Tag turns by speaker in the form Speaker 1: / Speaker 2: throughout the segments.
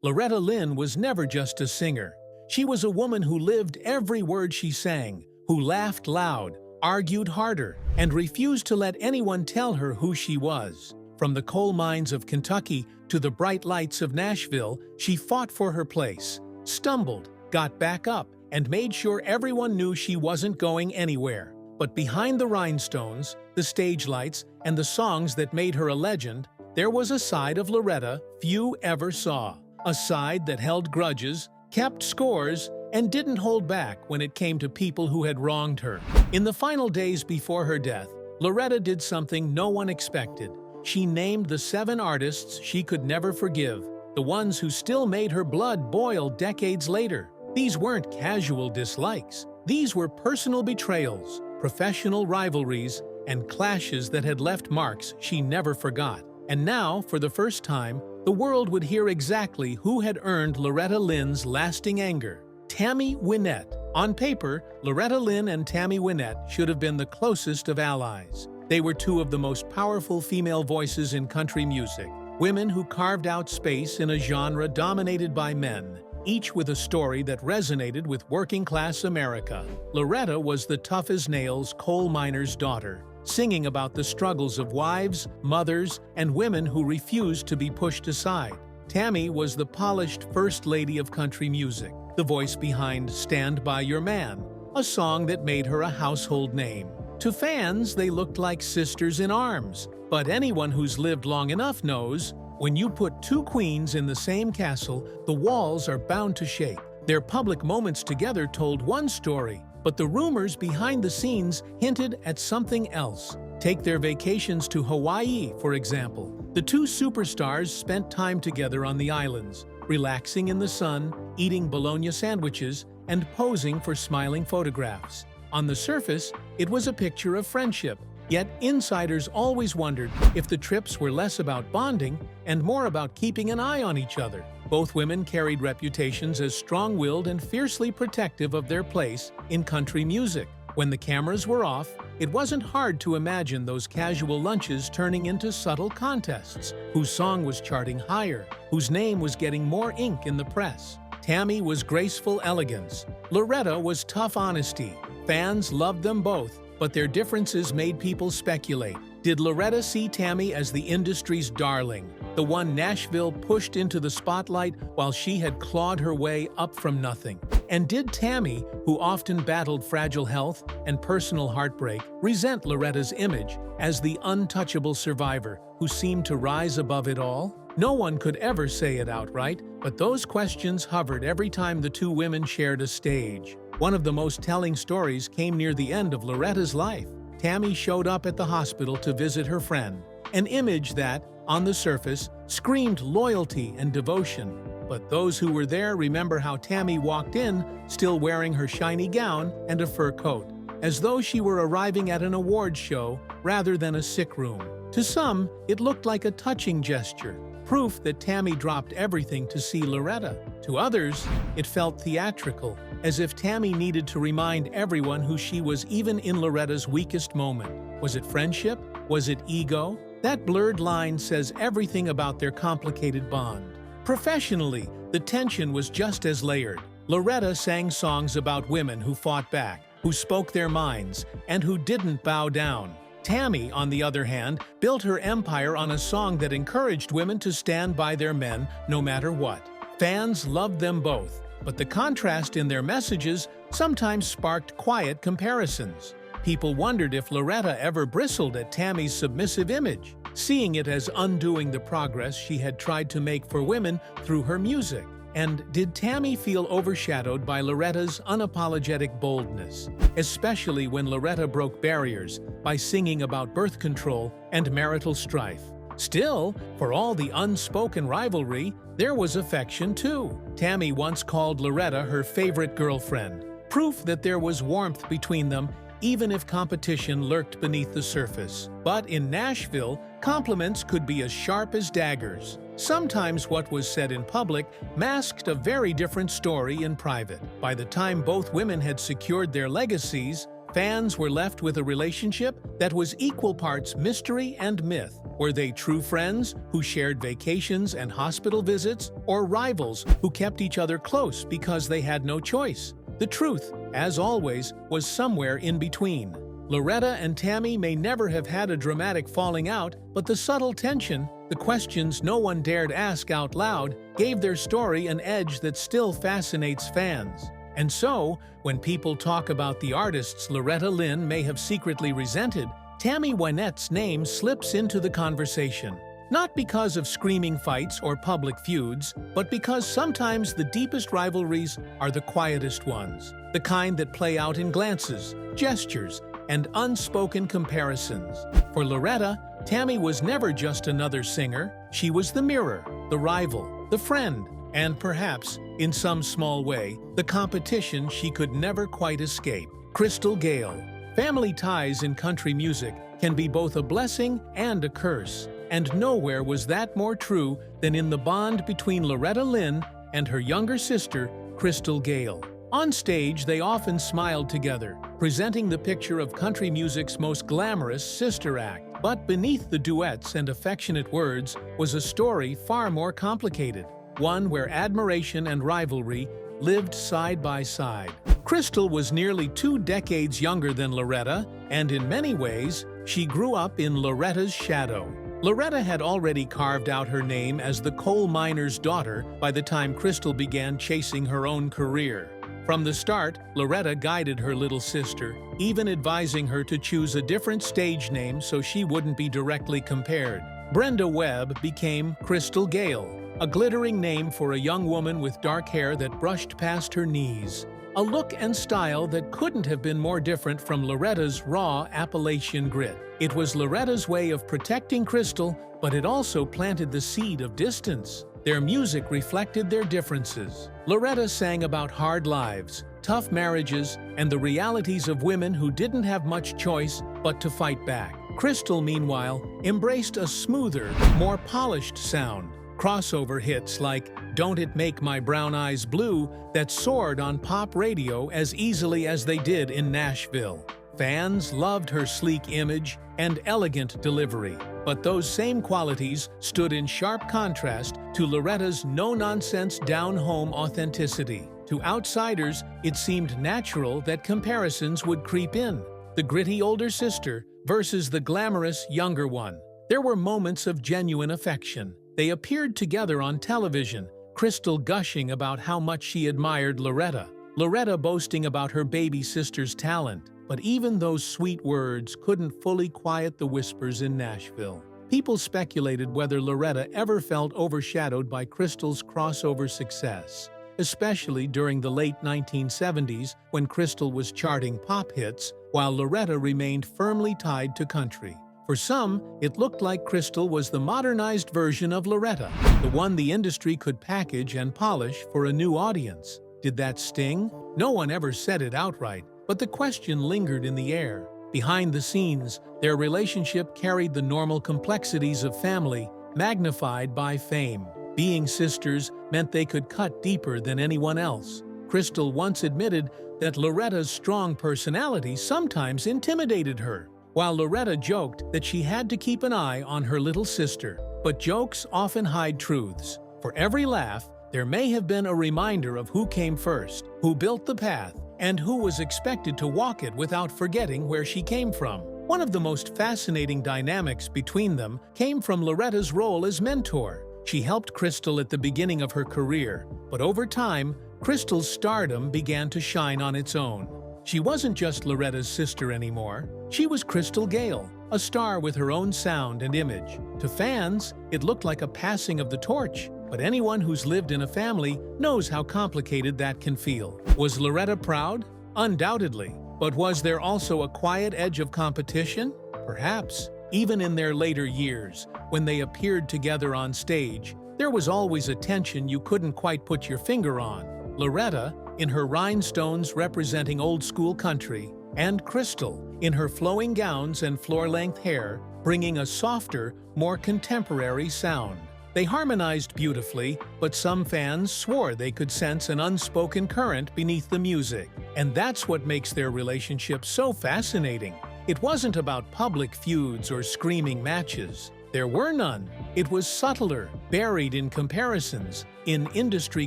Speaker 1: Loretta Lynn was never just a singer. She was a woman who lived every word she sang, who laughed loud, argued harder, and refused to let anyone tell her who she was. From the coal mines of Kentucky to the bright lights of Nashville, she fought for her place, stumbled, got back up, and made sure everyone knew she wasn't going anywhere. But behind the rhinestones, the stage lights, and the songs that made her a legend, there was a side of Loretta few ever saw. A side that held grudges, kept scores, and didn't hold back when it came to people who had wronged her. In the final days before her death, Loretta did something no one expected. She named the 7 artists she could never forgive, the ones who still made her blood boil decades later. These weren't casual dislikes. These were personal betrayals, professional rivalries, and clashes that had left marks she never forgot. And now, for the first time, the world would hear exactly who had earned Loretta Lynn's lasting anger. Tammy Wynette. On paper, Loretta Lynn and Tammy Wynette should have been the closest of allies. They were 2 of the most powerful female voices in country music, women who carved out space in a genre dominated by men, each with a story that resonated with working-class America. Loretta was the tough-as-nails coal miner's daughter, singing about the struggles of wives, mothers, and women who refused to be pushed aside. Tammy was the polished first lady of country music, the voice behind "Stand By Your Man," a song that made her a household name. To fans, they looked like sisters in arms, but anyone who's lived long enough knows, when you put 2 queens in the same castle, the walls are bound to shake. Their public moments together told one story, but the rumors behind the scenes hinted at something else. Take their vacations to Hawaii, for example. The 2 superstars spent time together on the islands, relaxing in the sun, eating bologna sandwiches, and posing for smiling photographs. On the surface, it was a picture of friendship, yet insiders always wondered if the trips were less about bonding and more about keeping an eye on each other. Both women carried reputations as strong-willed and fiercely protective of their place in country music. When the cameras were off, it wasn't hard to imagine those casual lunches turning into subtle contests, whose song was charting higher, whose name was getting more ink in the press. Tammy was graceful elegance. Loretta was tough honesty. Fans loved them both, but their differences made people speculate. Did Loretta see Tammy as the industry's darling, the one Nashville pushed into the spotlight while she had clawed her way up from nothing? And did Tammy, who often battled fragile health and personal heartbreak, resent Loretta's image as the untouchable survivor who seemed to rise above it all? No one could ever say it outright, but those questions hovered every time the 2 women shared a stage. One of the most telling stories came near the end of Loretta's life. Tammy showed up at the hospital to visit her friend, an image that, on the surface, screamed loyalty and devotion. But those who were there remember how Tammy walked in, still wearing her shiny gown and a fur coat, as though she were arriving at an awards show rather than a sick room. To some, it looked like a touching gesture, proof that Tammy dropped everything to see Loretta. To others, it felt theatrical, as if Tammy needed to remind everyone who she was even in Loretta's weakest moment. Was it friendship? Was it ego? That blurred line says everything about their complicated bond. Professionally, the tension was just as layered. Loretta sang songs about women who fought back, who spoke their minds, and who didn't bow down. Tammy, on the other hand, built her empire on a song that encouraged women to stand by their men no matter what. Fans loved them both, but the contrast in their messages sometimes sparked quiet comparisons. People wondered if Loretta ever bristled at Tammy's submissive image, seeing it as undoing the progress she had tried to make for women through her music. And did Tammy feel overshadowed by Loretta's unapologetic boldness, especially when Loretta broke barriers by singing about birth control and marital strife? Still, for all the unspoken rivalry, there was affection too. Tammy once called Loretta her favorite girlfriend, proof that there was warmth between them even if competition lurked beneath the surface. But in Nashville, compliments could be as sharp as daggers. Sometimes what was said in public masked a very different story in private. By the time both women had secured their legacies, Fans were left with a relationship that was equal parts mystery and myth. Were they true friends who shared vacations and hospital visits, or rivals who kept each other close because they had no choice? The truth, as always, was somewhere in between. Loretta and Tammy may never have had a dramatic falling out, but the subtle tension, the questions no one dared ask out loud, gave their story an edge that still fascinates fans. And so, when people talk about the artists Loretta Lynn may have secretly resented, Tammy Wynette's name slips into the conversation. Not because of screaming fights or public feuds, but because sometimes the deepest rivalries are the quietest ones, the kind that play out in glances, gestures, and unspoken comparisons. For Loretta, Tammy was never just another singer. She was the mirror, the rival, the friend, and perhaps, in some small way, the competition she could never quite escape. Crystal Gayle. Family ties in country music can be both a blessing and a curse, and nowhere was that more true than in the bond between Loretta Lynn and her younger sister, Crystal Gayle. On stage, they often smiled together, presenting the picture of country music's most glamorous sister act. But beneath the duets and affectionate words was a story far more complicated, one where admiration and rivalry lived side by side. Crystal was nearly 2 decades younger than Loretta, and in many ways, she grew up in Loretta's shadow. Loretta had already carved out her name as the coal miner's daughter by the time Crystal began chasing her own career. From the start, Loretta guided her little sister, even advising her to choose a different stage name so she wouldn't be directly compared. Brenda Webb became Crystal Gayle, a glittering name for a young woman with dark hair that brushed past her knees. A look and style that couldn't have been more different from Loretta's raw Appalachian grit. It was Loretta's way of protecting Crystal, but it also planted the seed of distance. Their music reflected their differences. Loretta sang about hard lives, tough marriages, and the realities of women who didn't have much choice but to fight back. Crystal, meanwhile, embraced a smoother, more polished sound. Crossover hits like "Don't It Make My Brown Eyes Blue" that soared on pop radio as easily as they did in Nashville. Fans loved her sleek image and elegant delivery, but those same qualities stood in sharp contrast to Loretta's no-nonsense down-home authenticity. To outsiders, it seemed natural that comparisons would creep in. The gritty older sister versus the glamorous younger one. There were moments of genuine affection. They appeared together on television, Crystal gushing about how much she admired Loretta, Loretta boasting about her baby sister's talent. But even those sweet words couldn't fully quiet the whispers in Nashville. People speculated whether Loretta ever felt overshadowed by Crystal's crossover success, especially during the late 1970s when Crystal was charting pop hits while Loretta remained firmly tied to country. For some, it looked like Crystal was the modernized version of Loretta, the one the industry could package and polish for a new audience. Did that sting? No one ever said it outright, but the question lingered in the air. Behind the scenes, their relationship carried the normal complexities of family, magnified by fame. Being sisters meant they could cut deeper than anyone else. Crystal once admitted that Loretta's strong personality sometimes intimidated her, while Loretta joked that she had to keep an eye on her little sister. But jokes often hide truths. For every laugh, there may have been a reminder of who came first, who built the path, and who was expected to walk it without forgetting where she came from. One of the most fascinating dynamics between them came from Loretta's role as mentor. She helped Crystal at the beginning of her career, but over time, Crystal's stardom began to shine on its own. She wasn't just Loretta's sister anymore. She was Crystal Gayle, a star with her own sound and image. To fans, it looked like a passing of the torch, but anyone who's lived in a family knows how complicated that can feel. Was Loretta proud? Undoubtedly. But was there also a quiet edge of competition? Perhaps. Even in their later years, when they appeared together on stage, there was always a tension you couldn't quite put your finger on. Loretta, in her rhinestones representing old-school country, and Crystal, in her flowing gowns and floor-length hair, bringing a softer, more contemporary sound. They harmonized beautifully, but some fans swore they could sense an unspoken current beneath the music. And that's what makes their relationship so fascinating. It wasn't about public feuds or screaming matches. There were none. It was subtler, buried in comparisons, in industry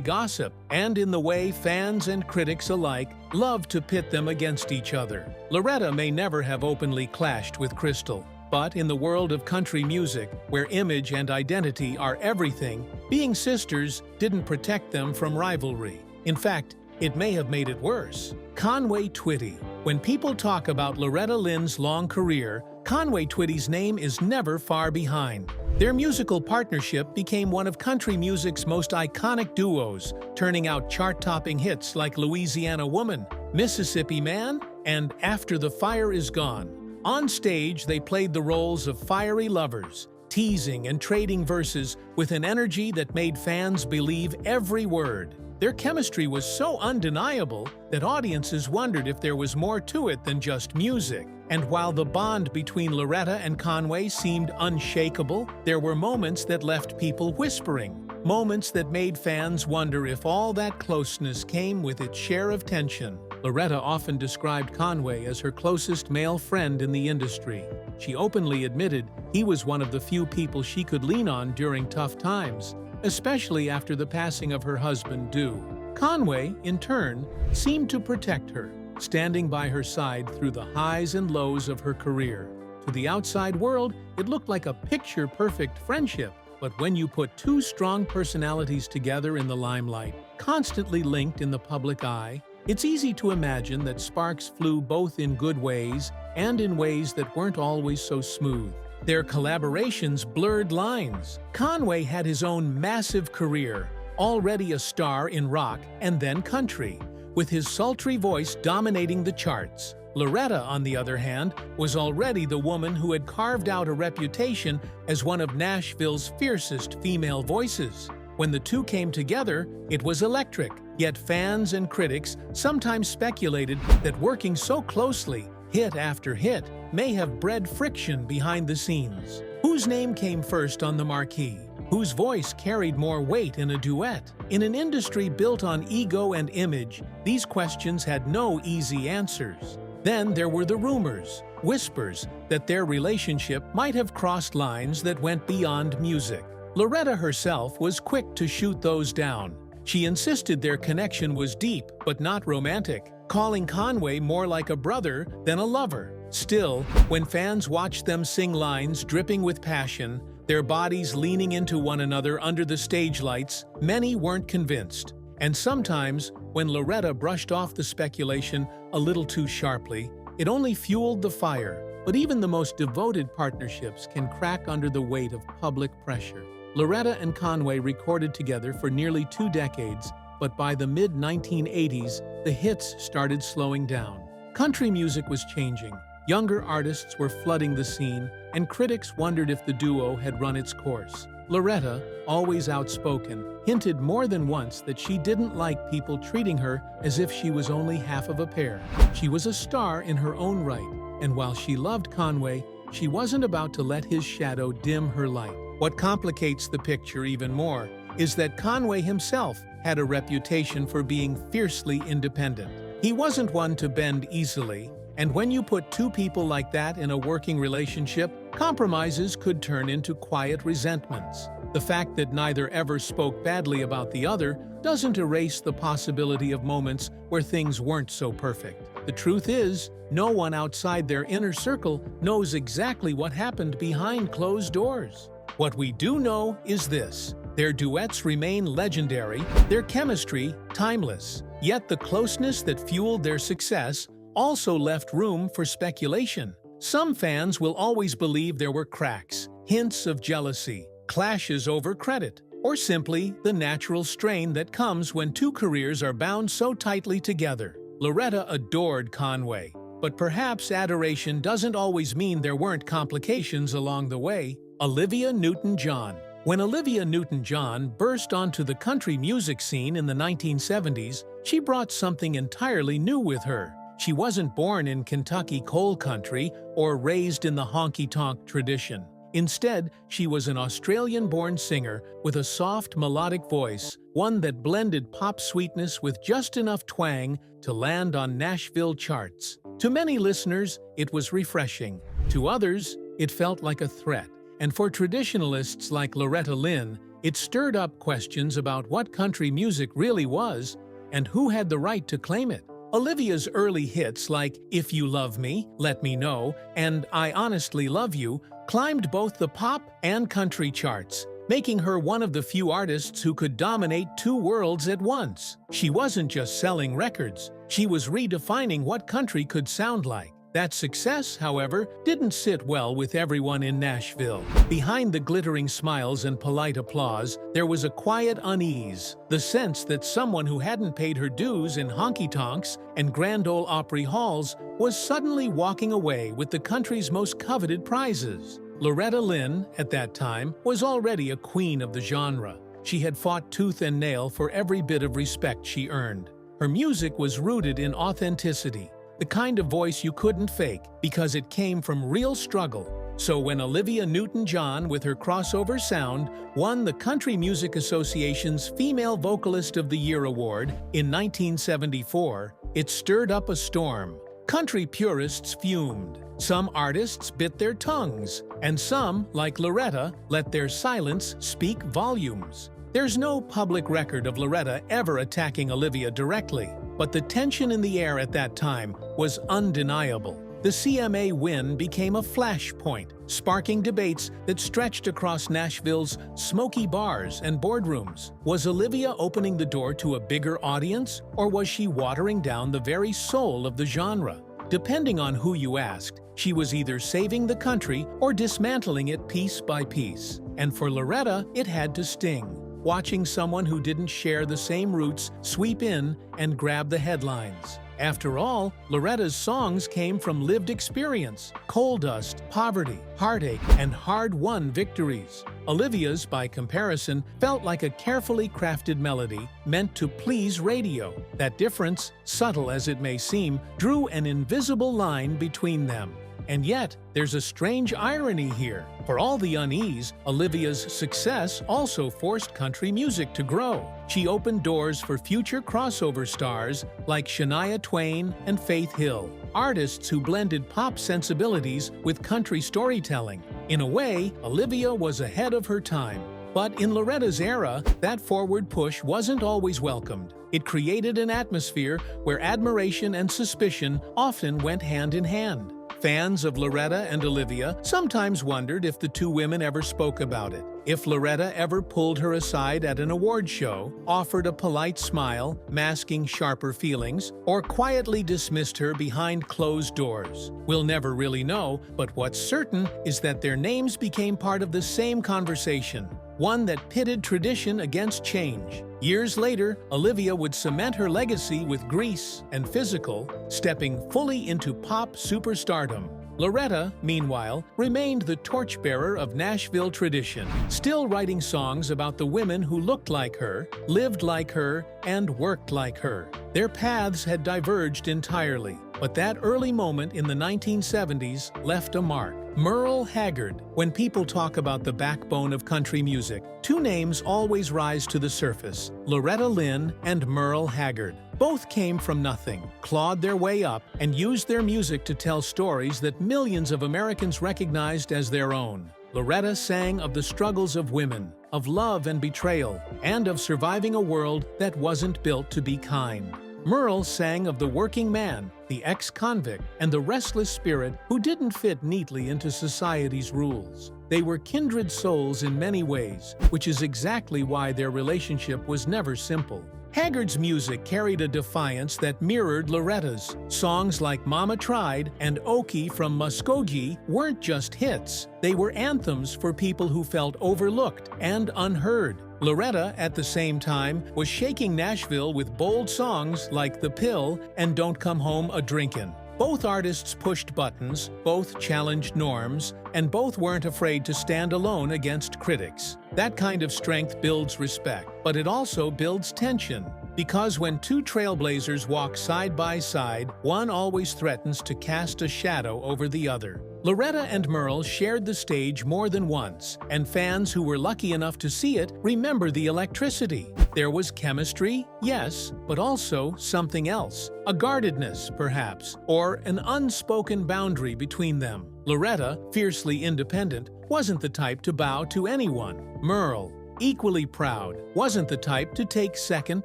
Speaker 1: gossip, and in the way fans and critics alike loved to pit them against each other. Loretta may never have openly clashed with Crystal, but in the world of country music, where image and identity are everything, being sisters didn't protect them from rivalry. In fact, it may have made it worse. Conway Twitty. When people talk about Loretta Lynn's long career, Conway Twitty's name is never far behind. Their musical partnership became one of country music's most iconic duos, turning out chart-topping hits like Louisiana Woman, Mississippi Man, and After the Fire Is Gone. On stage, they played the roles of fiery lovers, teasing and trading verses with an energy that made fans believe every word. Their chemistry was so undeniable that audiences wondered if there was more to it than just music. And while the bond between Loretta and Conway seemed unshakable, there were moments that left people whispering, moments that made fans wonder if all that closeness came with its share of tension. Loretta often described Conway as her closest male friend in the industry. She openly admitted he was one of the few people she could lean on during tough times, especially after the passing of her husband, Dew. Conway, in turn, seemed to protect her, standing by her side through the highs and lows of her career. To the outside world, it looked like a picture-perfect friendship, but when you put two strong personalities together in the limelight, constantly linked in the public eye, it's easy to imagine that sparks flew both in good ways and in ways that weren't always so smooth. Their collaborations blurred lines. Conway had his own massive career, already a star in rock and then country, with his sultry voice dominating the charts. Loretta, on the other hand, was already the woman who had carved out a reputation as one of Nashville's fiercest female voices. When the two came together, it was electric, yet fans and critics sometimes speculated that working so closely, hit after hit, may have bred friction behind the scenes. Whose name came first on the marquee? Whose voice carried more weight in a duet? In an industry built on ego and image, these questions had no easy answers. Then there were the rumors, whispers, that their relationship might have crossed lines that went beyond music. Loretta herself was quick to shoot those down. She insisted their connection was deep but not romantic, calling Conway more like a brother than a lover. Still, when fans watched them sing lines dripping with passion, their bodies leaning into one another under the stage lights, many weren't convinced. And sometimes, when Loretta brushed off the speculation a little too sharply, it only fueled the fire. But even the most devoted partnerships can crack under the weight of public pressure. Loretta and Conway recorded together for nearly 2 decades, but by the mid-1980s, the hits started slowing down. Country music was changing. Younger artists were flooding the scene, and critics wondered if the duo had run its course. Loretta, always outspoken, hinted more than once that she didn't like people treating her as if she was only half of a pair. She was a star in her own right, and while she loved Conway, she wasn't about to let his shadow dim her light. What complicates the picture even more is that Conway himself had a reputation for being fiercely independent. He wasn't one to bend easily, and when you put two people like that in a working relationship, compromises could turn into quiet resentments. The fact that neither ever spoke badly about the other doesn't erase the possibility of moments where things weren't so perfect. The truth is, no one outside their inner circle knows exactly what happened behind closed doors. What we do know is this: their duets remain legendary, their chemistry timeless. Yet the closeness that fueled their success also left room for speculation. Some fans will always believe there were cracks, hints of jealousy, clashes over credit, or simply the natural strain that comes when two careers are bound so tightly together. Loretta adored Conway, but perhaps adoration doesn't always mean there weren't complications along the way. Olivia Newton-John. When Olivia Newton-John burst onto the country music scene in the 1970s, she brought something entirely new with her. She wasn't born in Kentucky coal country or raised in the honky-tonk tradition. Instead, she was an Australian-born singer with a soft, melodic voice, one that blended pop sweetness with just enough twang to land on Nashville charts. To many listeners, it was refreshing. To others, it felt like a threat. And for traditionalists like Loretta Lynn, it stirred up questions about what country music really was and who had the right to claim it. Olivia's early hits like If You Love Me, Let Me Know, and I Honestly Love You climbed both the pop and country charts, making her one of the few artists who could dominate two worlds at once. She wasn't just selling records, she was redefining what country could sound like. That success, however, didn't sit well with everyone in Nashville. Behind the glittering smiles and polite applause, there was a quiet unease, the sense that someone who hadn't paid her dues in honky-tonks and Grand Ole Opry halls was suddenly walking away with the country's most coveted prizes. Loretta Lynn, at that time, was already a queen of the genre. She had fought tooth and nail for every bit of respect she earned. Her music was rooted in authenticity, the kind of voice you couldn't fake because it came from real struggle. So when Olivia Newton-John, with her crossover sound, won the Country Music Association's Female Vocalist of the Year award in 1974, it stirred up a storm. Country purists fumed. Some artists bit their tongues, and some, like Loretta, let their silence speak volumes. There's no public record of Loretta ever attacking Olivia directly, but the tension in the air at that time was undeniable. The CMA win became a flashpoint, sparking debates that stretched across Nashville's smoky bars and boardrooms. Was Olivia opening the door to a bigger audience, or was she watering down the very soul of the genre? Depending on who you asked, she was either saving the country or dismantling it piece by piece. And for Loretta, it had to sting. Watching someone who didn't share the same roots sweep in and grab the headlines. After all, Loretta's songs came from lived experience, coal dust, poverty, heartache, and hard-won victories. Olivia's, by comparison, felt like a carefully crafted melody meant to please radio. That difference, subtle as it may seem, drew an invisible line between them. And yet, there's a strange irony here. For all the unease, Olivia's success also forced country music to grow. She opened doors for future crossover stars like Shania Twain and Faith Hill, artists who blended pop sensibilities with country storytelling. In a way, Olivia was ahead of her time. But in Loretta's era, that forward push wasn't always welcomed. It created an atmosphere where admiration and suspicion often went hand in hand. Fans of Loretta and Olivia sometimes wondered if the two women ever spoke about it, if Loretta ever pulled her aside at an award show, offered a polite smile, masking sharper feelings, or quietly dismissed her behind closed doors. We'll never really know, but what's certain is that their names became part of the same conversation, one that pitted tradition against change. Years later, Olivia would cement her legacy with Grease and Physical, stepping fully into pop superstardom. Loretta, meanwhile, remained the torchbearer of Nashville tradition, still writing songs about the women who looked like her, lived like her, and worked like her. Their paths had diverged entirely, but that early moment in the 1970s left a mark. Merle Haggard. When people talk about the backbone of country music, two names always rise to the surface: Loretta Lynn and Merle Haggard. Both came from nothing, clawed their way up, and used their music to tell stories that millions of Americans recognized as their own. Loretta sang of the struggles of women, of love and betrayal, and of surviving a world that wasn't built to be kind. Merle sang of the working man, the ex-convict, and the restless spirit who didn't fit neatly into society's rules. They were kindred souls in many ways, which is exactly why their relationship was never simple. Haggard's music carried a defiance that mirrored Loretta's. Songs like Mama Tried and Okie from Muskogee weren't just hits. They were anthems for people who felt overlooked and unheard. Loretta, at the same time, was shaking Nashville with bold songs like The Pill and Don't Come Home a-Drinkin'. Both artists pushed buttons, both challenged norms, and both weren't afraid to stand alone against critics. That kind of strength builds respect, but it also builds tension. Because when two trailblazers walk side by side, one always threatens to cast a shadow over the other. Loretta and Merle shared the stage more than once, and fans who were lucky enough to see it remember the electricity. There was chemistry, yes, but also something else. A guardedness, perhaps, or an unspoken boundary between them. Loretta, fiercely independent, wasn't the type to bow to anyone. Merle, equally proud, wasn't the type to take second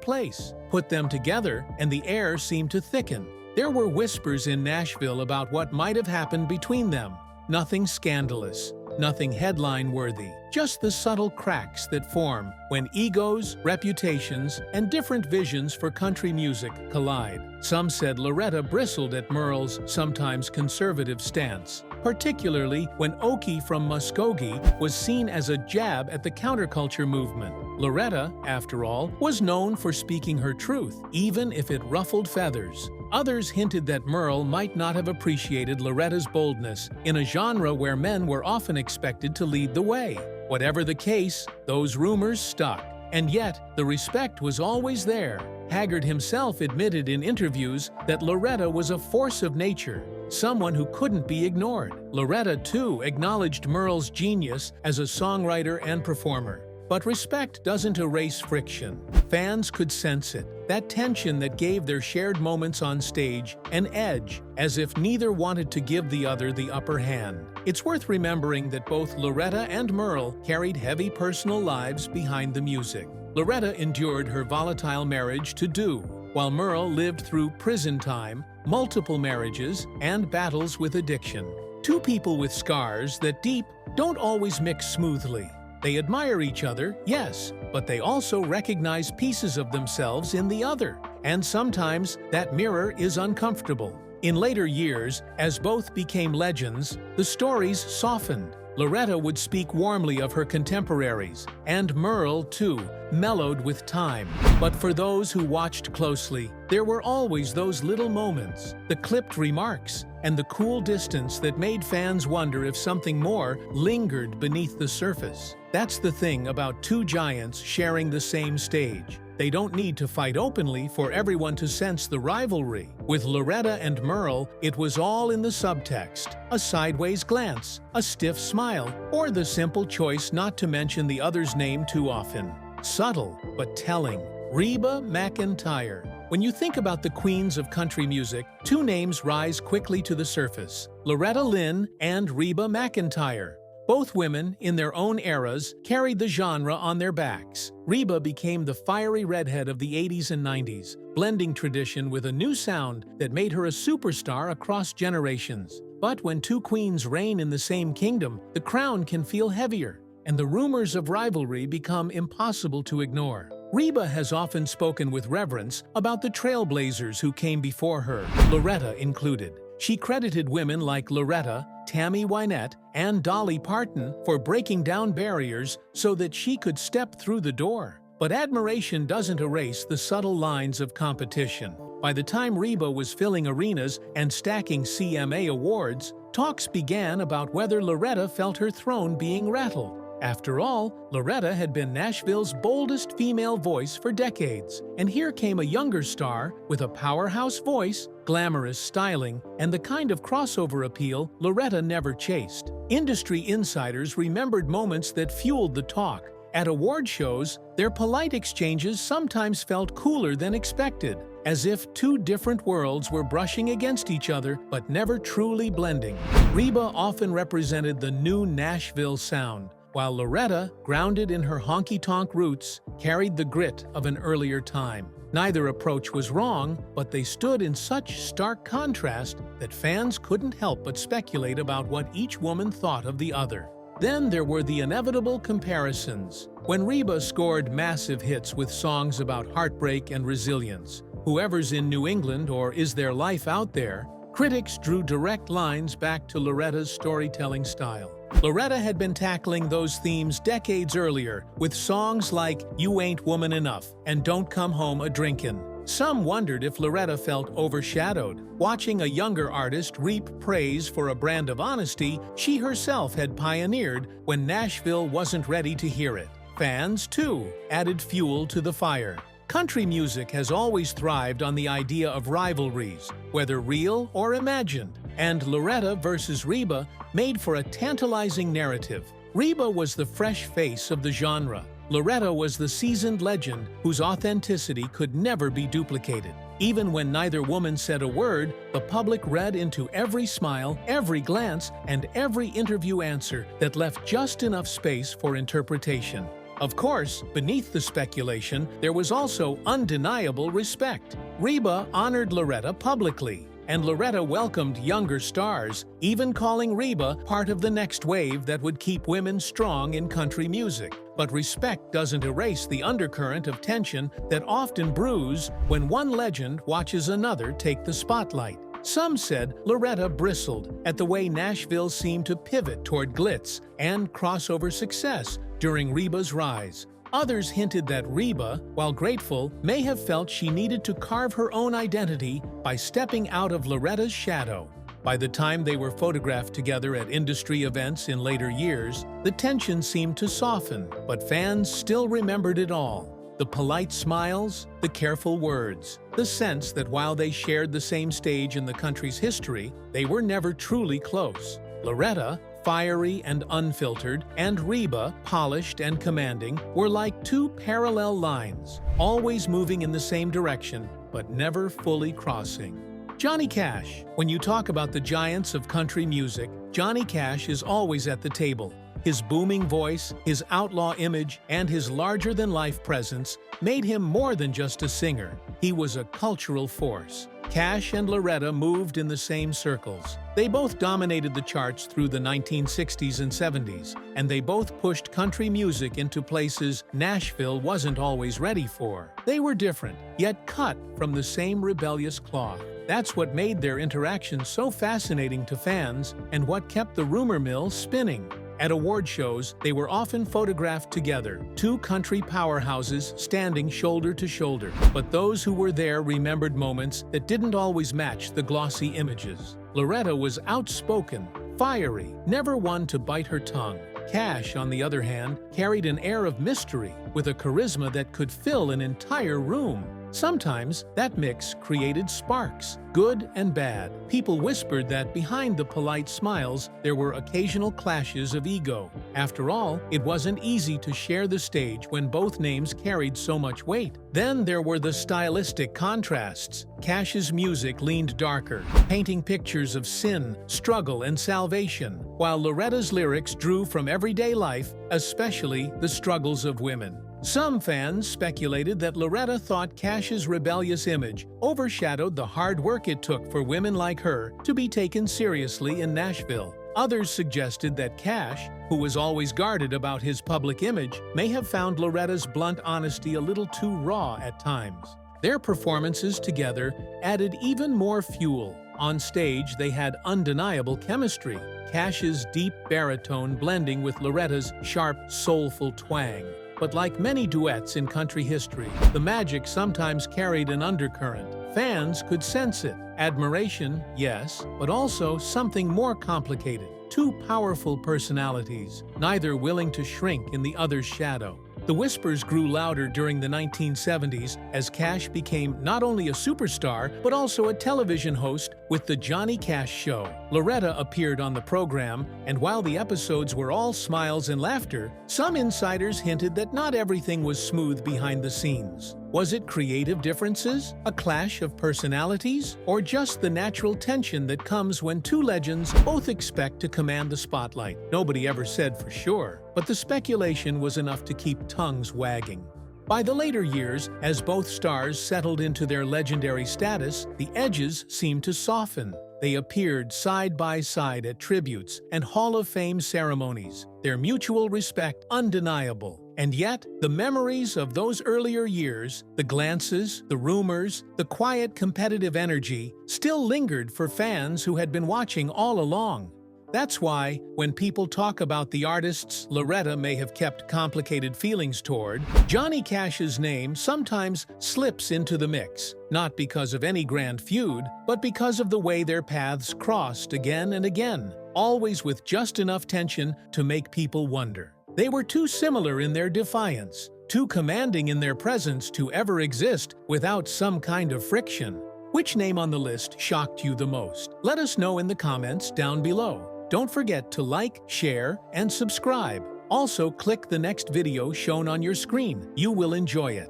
Speaker 1: place. Put them together, and the air seemed to thicken. There were whispers in Nashville about what might have happened between them. Nothing scandalous, nothing headline-worthy, just the subtle cracks that form when egos, reputations, and different visions for country music collide. Some said Loretta bristled at Merle's sometimes conservative stance, particularly when Okie from Muskogee was seen as a jab at the counterculture movement. Loretta, after all, was known for speaking her truth, even if it ruffled feathers. Others hinted that Merle might not have appreciated Loretta's boldness in a genre where men were often expected to lead the way. Whatever the case, those rumors stuck. And yet, the respect was always there. Haggard himself admitted in interviews that Loretta was a force of nature, someone who couldn't be ignored. Loretta, too, acknowledged Merle's genius as a songwriter and performer. But respect doesn't erase friction. Fans could sense it, that tension that gave their shared moments on stage an edge, as if neither wanted to give the other the upper hand. It's worth remembering that both Loretta and Merle carried heavy personal lives behind the music. Loretta endured her volatile marriage to Do, while Merle lived through prison time, multiple marriages, and battles with addiction. Two people with scars that deep don't always mix smoothly. They admire each other, yes, but they also recognize pieces of themselves in the other. And sometimes that mirror is uncomfortable. In later years, as both became legends, the stories softened. Loretta would speak warmly of her contemporaries, and Merle, too, mellowed with time. But for those who watched closely, there were always those little moments, the clipped remarks, and the cool distance that made fans wonder if something more lingered beneath the surface. That's the thing about two giants sharing the same stage. They don't need to fight openly for everyone to sense the rivalry. With Loretta and Merle, it was all in the subtext. A sideways glance, a stiff smile, or the simple choice not to mention the other's name too often. Subtle, but telling. Reba McEntire. When you think about the queens of country music, two names rise quickly to the surface: Loretta Lynn and Reba McEntire. Both women, in their own eras, carried the genre on their backs. Reba became the fiery redhead of the 80s and 90s, blending tradition with a new sound that made her a superstar across generations. But when two queens reign in the same kingdom, the crown can feel heavier, and the rumors of rivalry become impossible to ignore. Reba has often spoken with reverence about the trailblazers who came before her, Loretta included. She credited women like Loretta, Tammy Wynette, and Dolly Parton for breaking down barriers so that she could step through the door. But admiration doesn't erase the subtle lines of competition. By the time Reba was filling arenas and stacking CMA awards, talks began about whether Loretta felt her throne being rattled. After all, Loretta had been Nashville's boldest female voice for decades, and here came a younger star with a powerhouse voice, glamorous styling, and the kind of crossover appeal Loretta never chased. Industry insiders remembered moments that fueled the talk. At award shows, their polite exchanges sometimes felt cooler than expected, as if two different worlds were brushing against each other but never truly blending. Reba often represented the new Nashville sound, while Loretta, grounded in her honky-tonk roots, carried the grit of an earlier time. Neither approach was wrong, but they stood in such stark contrast that fans couldn't help but speculate about what each woman thought of the other. Then there were the inevitable comparisons. When Reba scored massive hits with songs about heartbreak and resilience, Whoever's in New England or Is There Life Out There, critics drew direct lines back to Loretta's storytelling style. Loretta had been tackling those themes decades earlier with songs like You Ain't Woman Enough and Don't Come Home A-Drinkin'. Some wondered if Loretta felt overshadowed, watching a younger artist reap praise for a brand of honesty she herself had pioneered when Nashville wasn't ready to hear it. Fans, too, added fuel to the fire. Country music has always thrived on the idea of rivalries, whether real or imagined. and Loretta versus Reba made for a tantalizing narrative. Reba was the fresh face of the genre. Loretta was the seasoned legend whose authenticity could never be duplicated. Even when neither woman said a word, the public read into every smile, every glance, and every interview answer that left just enough space for interpretation. Of course, beneath the speculation, there was also undeniable respect. Reba honored Loretta publicly, and Loretta welcomed younger stars, even calling Reba part of the next wave that would keep women strong in country music. But respect doesn't erase the undercurrent of tension that often brews when one legend watches another take the spotlight. Some said Loretta bristled at the way Nashville seemed to pivot toward glitz and crossover success during Reba's rise. Others hinted that Reba, while grateful, may have felt she needed to carve her own identity by stepping out of Loretta's shadow. By the time they were photographed together at industry events in later years, the tension seemed to soften, but fans still remembered it all. The polite smiles, the careful words, the sense that while they shared the same stage in the country's history, they were never truly close. Loretta, fiery and unfiltered, and Reba, polished and commanding, were like two parallel lines, always moving in the same direction, but never fully crossing. Johnny Cash. When you talk about the giants of country music, Johnny Cash is always at the table. His booming voice, his outlaw image, and his larger-than-life presence made him more than just a singer. He was a cultural force. Cash and Loretta moved in the same circles. They both dominated the charts through the 1960s and 70s, and they both pushed country music into places Nashville wasn't always ready for. They were different, yet cut from the same rebellious cloth. That's what made their interaction so fascinating to fans and what kept the rumor mill spinning. At award shows, they were often photographed together, two country powerhouses standing shoulder to shoulder. But those who were there remembered moments that didn't always match the glossy images. Loretta was outspoken, fiery, never one to bite her tongue. Cash, on the other hand, carried an air of mystery, with a charisma that could fill an entire room. Sometimes, that mix created sparks, good and bad. People whispered that behind the polite smiles, there were occasional clashes of ego. After all, it wasn't easy to share the stage when both names carried so much weight. Then there were the stylistic contrasts. Cash's music leaned darker, painting pictures of sin, struggle, and salvation, while Loretta's lyrics drew from everyday life, especially the struggles of women. Some fans speculated that Loretta thought Cash's rebellious image overshadowed the hard work it took for women like her to be taken seriously in Nashville. Others suggested that Cash, who was always guarded about his public image, may have found Loretta's blunt honesty a little too raw at times. Their performances together added even more fuel. On stage, they had undeniable chemistry, Cash's deep baritone blending with Loretta's sharp, soulful twang. But like many duets in country history, the magic sometimes carried an undercurrent. Fans could sense it. Admiration, yes, but also something more complicated. Two powerful personalities, neither willing to shrink in the other's shadow. The whispers grew louder during the 1970s as Cash became not only a superstar, but also a television host with The Johnny Cash Show. Loretta appeared on the program, and while the episodes were all smiles and laughter, some insiders hinted that not everything was smooth behind the scenes. Was it creative differences, a clash of personalities, or just the natural tension that comes when two legends both expect to command the spotlight? Nobody ever said for sure, but the speculation was enough to keep tongues wagging. By the later years, as both stars settled into their legendary status, the edges seemed to soften. They appeared side by side at tributes and Hall of Fame ceremonies, their mutual respect undeniable. And yet, the memories of those earlier years, the glances, the rumors, the quiet competitive energy, still lingered for fans who had been watching all along. That's why, when people talk about the artists Loretta may have kept complicated feelings toward, Johnny Cash's name sometimes slips into the mix, not because of any grand feud, but because of the way their paths crossed again and again, always with just enough tension to make people wonder. They were too similar in their defiance, too commanding in their presence to ever exist without some kind of friction. Which name on the list shocked you the most? Let us know in the comments down below. Don't forget to like, share, and subscribe. Also, click the next video shown on your screen. You will enjoy it.